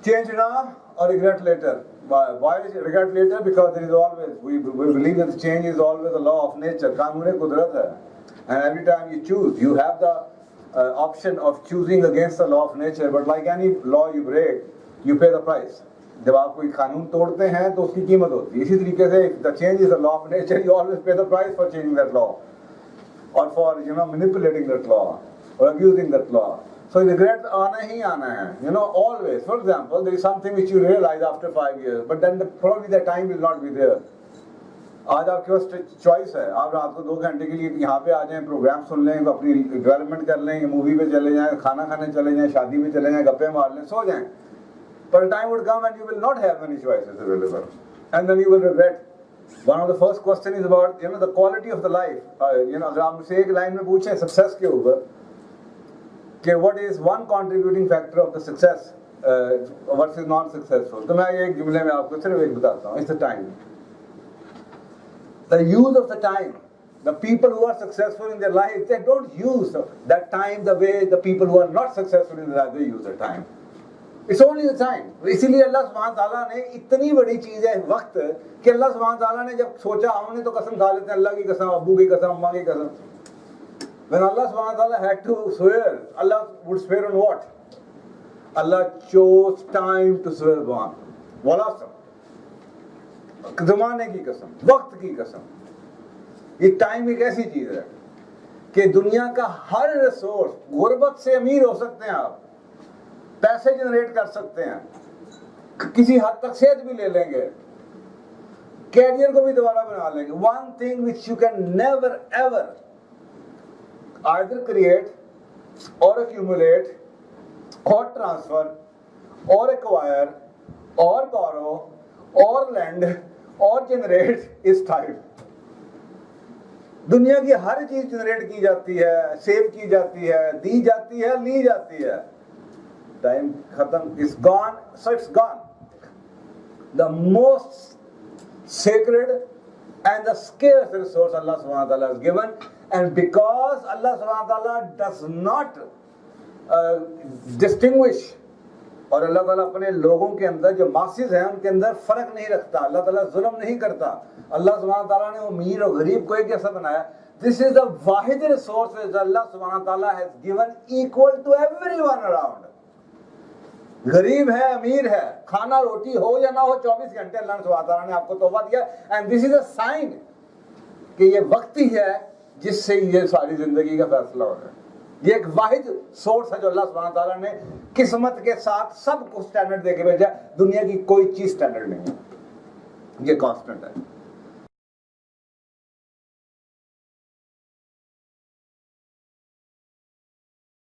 Change now or regret later. Why is regret later? Because there is always, we believe that change is always a law of nature. Kanun-e Kudrat hai. And every time you choose, you have the option of choosing against the law of nature. But like any law you break, you pay the price. जब आप कोई कानून तोड़ते हैं तो उसकी कीमत होती है. इसी तरीके से the change is the law of nature. You always pay the price for changing that law, or for manipulating that law, or abusing that law. So regret आना ही आना है. Always. For example, there is something which you realize after 5 years, but then probably the time will not be there. आज आपके पास choice है. आप रात को 2 घंटे के लिए यहाँ पे आ जाएं, प्रोग्राम सुन लें, अपनी डेवलपमेंट कर लें, मूवी पे चले जाएं, खाना खाने चले जाएं, शादी पे चले जाएं, गप्पे मार लें, सो जाएं. But a time would come and you will not have many choices available, and then you will regret. One of the first question is about the quality of the life. अगर आप मुझसे एक लाइन में पूछें success के ऊपर कि what is one contributing factor of the success versus non-successful, तो मैं एक जुमले में आपको सिर्फ एक बताता हूँ. It's the time. The use of the time. The people who are successful in their life, they don't use that time the way the people who are not successful in their life, they use their time. It's only the time. इसीलिए अल्लाह सुब्हान ताला ने इतनी बड़ी चीज़ है वक्त कि अल्लाह सुब्हान ताला ने जब सोचा, हमने तो कसम खा लेते हैं अल्लाह की कसम, अब्बू की कसम, अम्मा की कसम. When Allah subhanahu wa ta'ala had to swear, Allah would swear on what? Allah chose time to swear on. Wala sam. ज़माने की कसम, वक्त की कसम. ये टाइम एक ऐसी चीज है कि दुनिया का हर रिसोर्स, गुर्बत से अमीर हो सकते हैं आप, पैसे जनरेट कर सकते हैं, किसी हद तक सेहत भी ले लेंगे, कैरियर को भी दोबारा बना लेंगे. One thing which you can never ever either create or accumulate or transfer or acquire or borrow or lend or generate is time. दुनिया की हर चीज जनरेट की जाती है, सेव की जाती है, दी जाती है, ली जाती है. टाइम खत्म, is gone, so it's gone. The most sacred and the scarce resource Allah subhanahu wa ta'ala has given, and because Allah subhanahu wa ta'ala does not distinguish, और अल्लाह ताला अपने लोगों के अंदर जो मासिस हैं उनके अंदर फर्क नहीं रखता, अल्लाह ताला जुल्म नहीं करता. अल्लाह सुब्हान ताला ने अमीर और गरीब को एक जैसा बनाया. This is the Wahid resource which Allah subhanahu wa ta'ala has given equal to everyone around. गरीब है, अमीर है, खाना रोटी हो या ना हो, 24 घंटे अल्लाह सुब्हान ताला ने आपको तोहफा दिया. And this is a sign कि ये वक्त ही है जिससे ये सारी जिंदगी का फैसला हो रहा है. ये एक वाहिद सोर्स है जो अल्लाह सुब्हान ताला ने किस्मत के साथ सब कुछ स्टैंडर्ड देके भेजा. दुनिया की कोई चीज स्टैंडर्ड नहीं है, ये कांस्टेंट है.